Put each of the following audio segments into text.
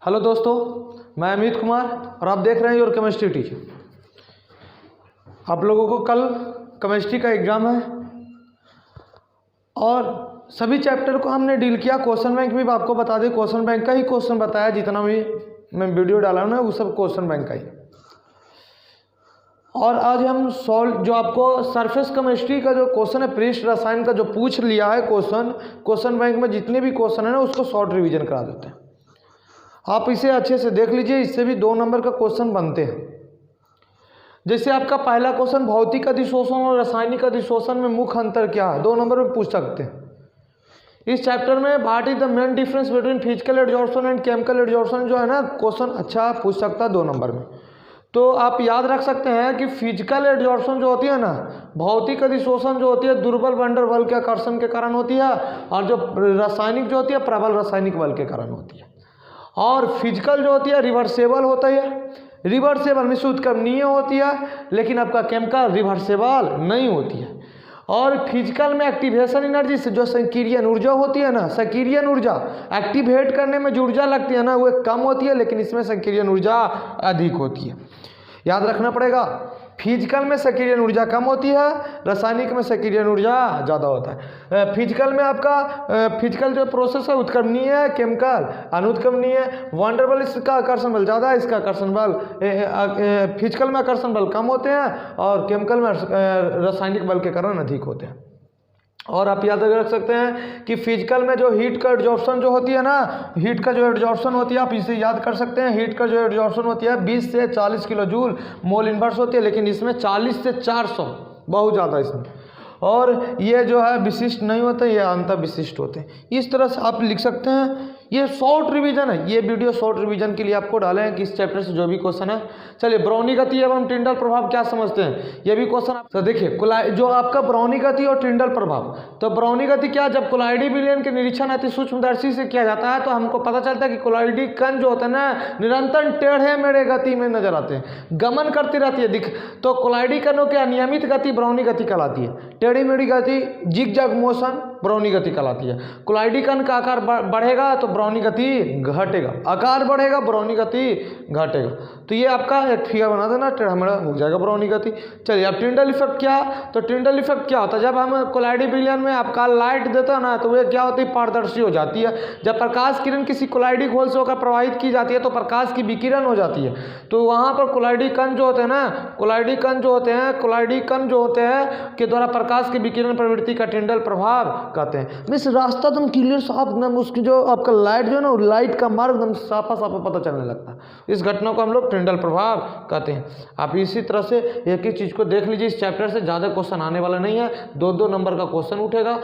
Hello दोस्तों, मैं अमित कुमार और आप देख रहे हैं योर केमिस्ट्री टीचर। आप लोगों को कल केमिस्ट्री का एग्ज़ाम है और सभी चैप्टर को हमने डील किया। क्वेश्चन बैंक भी आपको बता दें, क्वेश्चन बैंक का ही क्वेश्चन बताया। जितना भी मैं वीडियो डाला ना वो सब क्वेश्चन बैंक का ही। और आज हम सॉल्व जो आपको सरफेस केमिस्ट्री का जो क्वेश्चन है, पृष्ठ रसायन का जो पूछ लिया है क्वेश्चन बैंक में जितने भी क्वेश्चन है ना उसको शॉर्ट रिवीजन करा देते हैं। आप इसे अच्छे से देख लीजिए, इससे भी 2 नंबर का क्वेश्चन बनते हैं। जैसे आपका पहला क्वेश्चन भौतिक अधिशोषण और रासायनिक अधिशोषण में मुख्य अंतर क्या है, 2 नंबर में पूछ सकते हैं। इस चैप्टर में what is the main difference between physical adsorption and chemical adsorption जो है ना क्वेश्चन अच्छा पूछ सकता है 2 नंबर में। तो आप याद रख सकते हैं कि फिजिकल एडजॉर्प्शन जो होती है ना, भौतिक अधिशोषण जो होती है दुर्बल वंडर डर बल के आकर्षण के कारण होती है, और जो रासायनिक जो होती है प्रबल रासायनिक बल के कारण होती है। और फिजिकल जो होती है रिवर्सेबल होता है, रिवर्सेबल में उत्क्रमणीय होती है, लेकिन आपका केमिकल रिवर्सेबल नहीं होती है। और फिजिकल में एक्टिवेशन एनर्जी से जो संक्रियन ऊर्जा होती है ना, संक्रियन ऊर्जा एक्टिवेट करने में जो ऊर्जा लगती है ना वो कम होती है, लेकिन इसमें संक्रियन ऊर्जा अधिक होती है। याद रखना पड़ेगा, फिजिकल में सक्रियन ऊर्जा कम होती है, रासायनिक में सक्रियन ऊर्जा ज़्यादा होता है। फिजिकल में आपका फिजिकल जो प्रोसेस है उत्क्रमणीय है, केमिकल अनुत्क्रमणीय है। वंडर बल इसका आकर्षण बल ज़्यादा है, इसका आकर्षण बल फिजिकल में आकर्षण बल कम होते हैं और केमिकल में रासायनिक बल के कारण अधिक होते हैं। और आप याद रख सकते हैं कि फिजिकल में जो हीट का एडजॉर्प्शन जो होती है ना, हीट का जो एडजॉर्प्शन होती है आप इसे याद कर सकते हैं। हीट का जो एडजॉर्प्शन होती है 20 से 40 किलो जूल मोल इनवर्स होती है, लेकिन इसमें 40 से 400 बहुत ज़्यादा इसमें। और ये जो है विशिष्ट नहीं होते, ये अंतर विशिष्ट होते हैं। इस तरह से आप लिख सकते हैं। ये शॉर्ट रिवीजन है, ये वीडियो शॉर्ट रिवीजन के लिए आपको डाले हैं कि इस चैप्टर से जो भी क्वेश्चन है। चलिए, ब्राउनी गति एवं टिंडल प्रभाव क्या समझते हैं, ये भी क्वेश्चन आप तो देखिए। जो आपका ब्राउनी गति और टिंडल प्रभाव, तो ब्राउनी गति क्या, जब कोलाइडी विलयन के निरीक्षण अति सूक्ष्मदर्शी से किया जाता है तो हमको पता चलता है कि कोलाइडी कण जो होता है ना निरंतर टेढ़े मेढ़े गति में नजर आते हैं, गमन करती रहती है तो कोलाइडी कणों की अनियमित गति ब्राउनी गति कहलाती है। टेढ़ी मेढ़ी गति जिगजैग मोशन ब्राउनी गति कहलाती है। कोलाइडी कण का आकार बढ़ेगा तो ब्राउनी गति घटेगा, आकार बढ़ेगा ब्राउनी गति घटेगा। तो ये आपका एक फिगर बना देना, टेढ़ा मेढ़ा हो जाएगा ब्राउनी गति। चलिए, अब टिंडल इफेक्ट क्या, तो टिंडल इफेक्ट क्या होता है, जब हम कोलाइडी विलयन में आपका लाइट देता है ना तो वो क्या होती है, पारदर्शी हो जाती है। जब प्रकाश किरण किसी कोलाइडी घोल से होकर प्रवाहित की जाती है तो प्रकाश की विकिरण हो जाती है। तो वहाँ पर कोलाइडी कण जो होते हैं ना, कोलाइडी कण जो होते हैं के द्वारा प्रकाश की विकिरण प्रवृत्ति का टिंडल प्रभाव कहते हैं। मिस रास्ता एकदम क्लियर साफ, एकदम उसकी जो आपका लाइट जो है ना लाइट का मार्ग एकदम साफा साफा पता चलने लगता है। इस घटना को हम लोग टिंडल प्रभाव कहते हैं। आप इसी तरह से एक ही चीज़ को देख लीजिए, इस चैप्टर से ज़्यादा क्वेश्चन आने वाला नहीं है, 2-2 नंबर का क्वेश्चन उठेगा।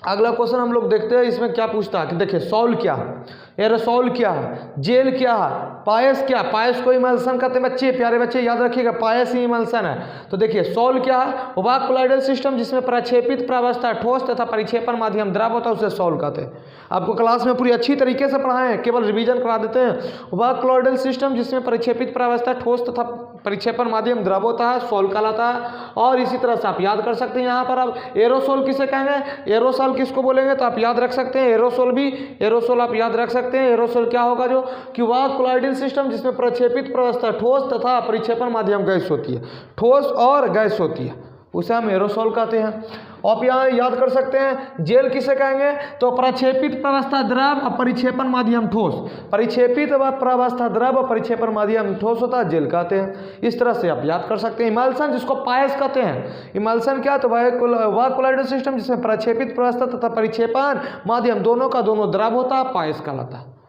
अगला क्वेश्चन हम लोग देखते हैं, इसमें क्या पूछता है कि देखिए सॉल्व क्या है, एरोसॉल क्या है, जेल क्या है, पायस क्या, पायस को इमल्सन कहते हैं। बच्चे प्यारे बच्चे याद रखिएगा, पायस ही इमल्सन है। तो देखिए सॉल्व क्या है, उपाक कोलाइडल सिस्टम जिसमें प्रक्षेपित प्रावस्था ठोस तथा परिक्षेपण माध्यम द्रव होता है उसे सॉल्व कहते हैं। आपको क्लास में पूरी अच्छी तरीके से पढ़ाएं, केवल रिवीजन करा देते हैं। उपाक कोलाइडल सिस्टम जिसमें परिक्षेपित प्रावस्था ठोस तथा परिक्षेपण माध्यम द्रव होता है सॉल्व कहलाता है। और इसी तरह से आप याद कर सकते हैं यहाँ पर अब एरोसोल किसे कहेंगे, एरोसोल किसको बोलेंगे, तो आप याद रख सकते हैं एरोसोल भी, एरोसोल आप याद रख सकते हैं। एरोसोल क्या होगा, जो कि वह कोलाइडल सिस्टम जिसमें प्रक्षेपित प्रावस्था ठोस तथा परिक्षेपण माध्यम गैस होती है, ठोस और गैस होती है, उसे हम एरोसोल कहते हैं। आप यहाँ याद कर सकते हैं जेल किसे कहेंगे, तो प्रक्षेपित प्रावस्था द्रव और परिक्षेपण माध्यम ठोस, परिक्षेपित प्रावस्था द्रव और परिक्षेपण माध्यम ठोस होता है, जेल कहते हैं। इस तरह से आप याद कर सकते हैं। इमल्सन जिसको पायस कहते हैं, इमल्सन क्या, तो वह कोलाइडल सिस्टम जिसमें प्रक्षेपित प्रावस्था तथा परिक्षेपण माध्यम दोनों का दोनों द्रव होता है, पायस कहलाता है।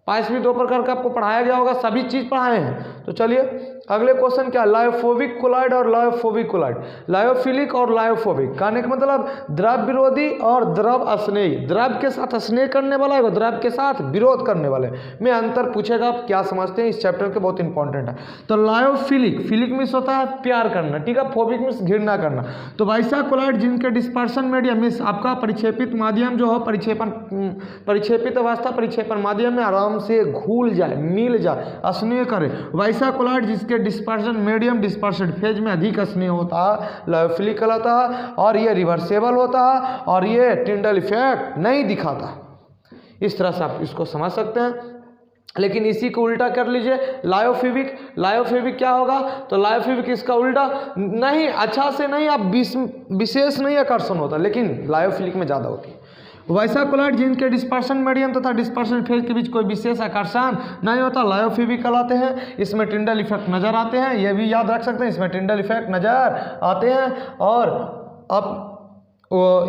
पायस भी 2 प्रकार का आपको पढ़ाया गया होगा, सभी चीज पढ़ाए हैं। तो चलिए अगले क्वेश्चन क्या, लायोफोबिक कोलाइड और लायोफोबिक कोलाइड, लायोफिलिक और लायोफोबिक कहने का मतलब द्रव विरोधी और द्रव स्नेही, द्रव के साथ स्नेह करने वाला है, द्रव के साथ विरोध करने वाले में अंतर पूछेगा। आप क्या समझते हैं, इस चैप्टर के बहुत इंपॉर्टेंट है। तो लायोफिलिक, फिलिक मीन्स होता है प्यार करना, ठीक है, फोबिक मीन्स घृणा करना। तो वैसा कोलाइड जिनके डिस्पर्सन मीडियम मीन्स आपका परिक्षेपित माध्यम जो हो, परिक्षेपित अवस्था परिक्षेपण माध्यम में आराम से घुल जाए, मिल जाए, स्नेह करे, वैसा कोलाइड जिसके डिस्पर्शन मीडियम डिस्पर्शन फेज में अधिक स्नेह होता है, लायोफिलिक कहलाता है। और ये रिवर्सेबल होता है और ये टिंडल इफेक्ट नहीं दिखाता। इस तरह से आप इसको समझ सकते हैं। लेकिन इसी को उल्टा कर लीजिए, लायोफिबिक। लायोफिबिक क्या होगा? तो लायोफिबिक इसका उल्टा नहीं, अच्छा से नहीं, आप विशेष नहीं आकर्षण होता, लेकिन लायोफिलिक में ज़्यादा होती है। वैसा कोलॉइड जिनके डिस्पर्शन मीडियम तथा डिस्पर्शन फेज के बीच कोई विशेष आकर्षण नहीं होता, लायोफिबिक कहलाते हैं। इसमें टिंडल इफेक्ट नज़र आते हैं, ये भी याद रख सकते हैं, इसमें टिंडल इफेक्ट नज़र आते हैं। और अब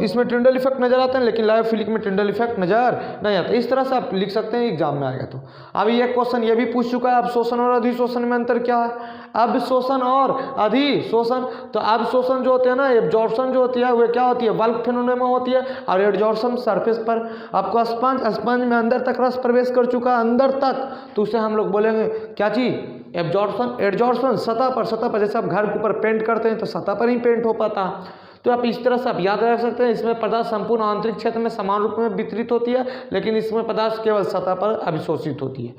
इसमें टिंडल इफेक्ट नज़र आते हैं, लेकिन लायोफिलिक में टिंडल इफेक्ट नज़र नहीं आता। इस तरह से आप लिख सकते हैं, एग्जाम में आएगा। तो अब ये क्वेश्चन ये भी पूछ चुका है, अवशोषण और अधिशोषण में अंतर क्या है? अवशोषण और अधिशोषण। तो अवशोषण जो होते हैं ना, एब्जॉर्प्शन जो होती है वो क्या होती है? बल्क फेनोमेना होती है। और एब्जॉर्प्शन सरफेस पर आपको स्पंज में अंदर तक रस प्रवेश कर चुका है, अंदर तक, तो उसे हम लोग बोलेंगे क्या चीज़? एब्जॉर्प्शन। एब्जॉर्प्शन सतह पर जैसे आप घर के ऊपर पेंट करते हैं तो सतह पर ही पेंट हो पाता। तो आप इस तरह से आप याद रख सकते हैं, इसमें पदार्थ संपूर्ण आंतरिक क्षेत्र में समान रूप में वितरित होती है, लेकिन इसमें पदार्थ केवल सतह पर अभिशोषित होती है।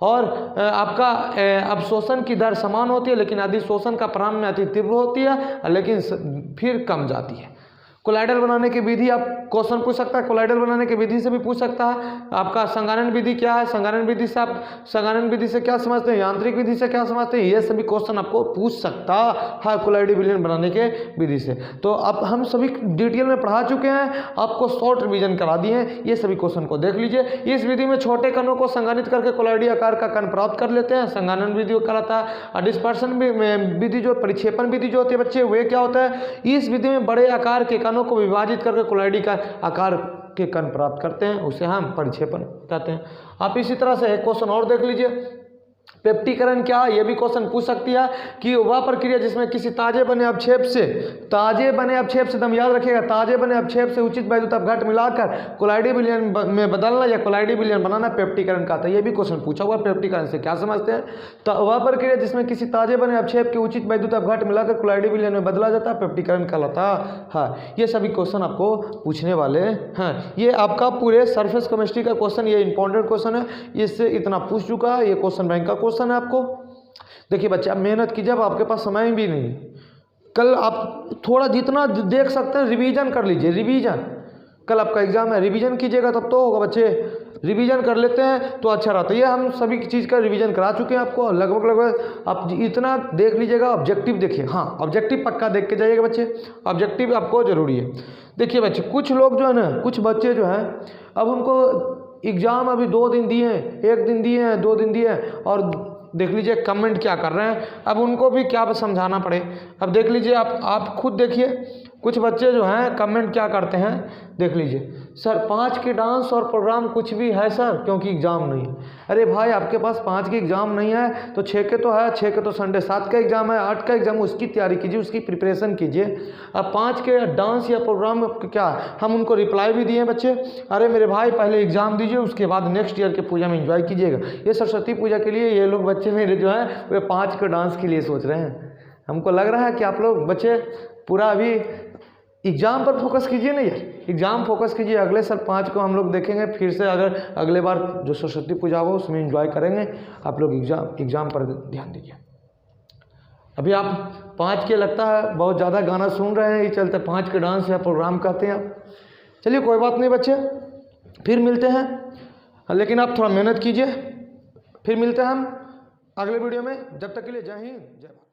और आपका अवशोषण की दर समान होती है, लेकिन अधिशोषण का प्रारंभ में अति तीव्र होती है, लेकिन फिर कम जाती है। कोलाइडल बनाने की विधि आप क्वेश्चन पूछ सकता है, कोलाइडल बनाने की विधि से भी पूछ सकता है। आपका संघानन विधि क्या है? संघानन विधि से आप संघानन विधि से क्या समझते हैं? यांत्रिक विधि से क्या समझते हैं? ये सभी क्वेश्चन आपको पूछ सकता है कोलाइडल विलयन बनाने के विधि से। तो अब हम सभी डिटेल में पढ़ा चुके हैं, आपको शॉर्ट रिविजन करा दिए हैं, ये सभी क्वेश्चन को देख लीजिए। इस विधि में छोटे कणों को संघानित करके कोलाइडी आकार का कण प्राप्त कर लेते हैं, संघानन विधि कहलाता है। और डिस्पर्सन विधि जो परिक्षेपण विधि जो होती है बच्चे, वे क्या होता है? इस विधि में बड़े आकार के कणों को विभाजित करके कोलाइडी का आकार के कण प्राप्त करते हैं, उसे हम परिक्षेपण कहते हैं। आप इसी तरह से एक क्वेश्चन और देख लीजिए, पेप्टीकरण क्या है? ये भी क्वेश्चन पूछ सकती है कि वह प्रक्रिया जिसमें किसी ताजे बने अवक्षेप से एकदम याद रखिएगा, ताजे बने अवक्षेप से उचित वैद्युत अपघट मिलाकर कोलाइडी विलयन में बदलना या कोलाइडी विलयन बनाना पेप्टीकरण का था। ये भी क्वेश्चन पूछा हुआ, पेप्टीकरण से क्या समझते हैं? तो वह प्रक्रिया जिसमें किसी ताजे बने अवक्षेप के उचित वैद्युत अपघट मिलाकर कोलाइडी विलयन में बदला जाता है, पेप्टीकरण कहलाता है। ये सभी क्वेश्चन आपको पूछने वाले हैं। ये आपका पूरे सरफेस केमिस्ट्री का क्वेश्चन, ये इंपॉर्टेंट क्वेश्चन है, इससे इतना पूछ चुका है, ये क्वेश्चन बैंक का क्वेश्चन है आपको। देखिए बच्चे, आप मेहनत कीजिए, अब आपके पास समय भी नहीं, कल आप थोड़ा जितना देख सकते हैं रिवीजन कर लीजिए। रिवीजन, कल आपका एग्जाम है, रिवीजन कीजिएगा तब तो होगा बच्चे। रिवीजन कर लेते हैं तो अच्छा रहता है। ये हम सभी चीज़ का रिवीजन करा चुके हैं आपको, लगभग आप इतना देख लीजिएगा। ऑब्जेक्टिव देखिए, हाँ ऑब्जेक्टिव पक्का देख के जाइएगा बच्चे, ऑब्जेक्टिव आपको जरूरी है। देखिए बच्चे, कुछ लोग जो है ना, कुछ बच्चे जो हैं, अब उनको एग्ज़ाम अभी 2 दिन दिए हैं, 1 दिन दिए हैं, 2 दिन दिए हैं, और देख लीजिए कमेंट क्या कर रहे हैं। अब उनको भी क्या समझाना पड़े। अब देख लीजिए, आप खुद देखिए, कुछ बच्चे जो हैं कमेंट क्या करते हैं, देख लीजिए, सर 5 के डांस और प्रोग्राम कुछ भी है सर, क्योंकि एग्ज़ाम नहीं है। अरे भाई, आपके पास 5 के एग्ज़ाम नहीं है तो 6 के तो है, 6 के तो संडे, 7 का एग्ज़ाम है, 8 का एग्ज़ाम, उसकी तैयारी कीजिए, उसकी प्रिपरेशन कीजिए। अब 5 के डांस या प्रोग्राम क्या, हम उनको रिप्लाई भी दिए बच्चे, अरे मेरे भाई पहले एग्ज़ाम दीजिए, उसके बाद नेक्स्ट ईयर के पूजा में एंजॉय कीजिएगा। ये सरस्वती पूजा के लिए ये लोग बच्चे मेरे जो हैं वे 5 के डांस के लिए सोच रहे हैं। हमको लग रहा है कि आप लोग बच्चे पूरा अभी एग्ज़ाम पर फोकस कीजिए ना यार, एग्ज़ाम फोकस कीजिए। अगले साल 5 को हम लोग देखेंगे फिर से, अगर अगले बार जो सरस्वती पूजा हो उसमें एंजॉय करेंगे। आप लोग एग्ज़ाम पर ध्यान दीजिए। अभी आप 5 के लगता है बहुत ज़्यादा गाना सुन रहे हैं, ये चलते 5 के डांस या प्रोग्राम कहते हैं आप। चलिए कोई बात नहीं बच्चे, फिर मिलते हैं, लेकिन आप थोड़ा मेहनत कीजिए। फिर मिलते हैं हम अगले वीडियो में, जब तक के लिए जय हिंद जय भारत।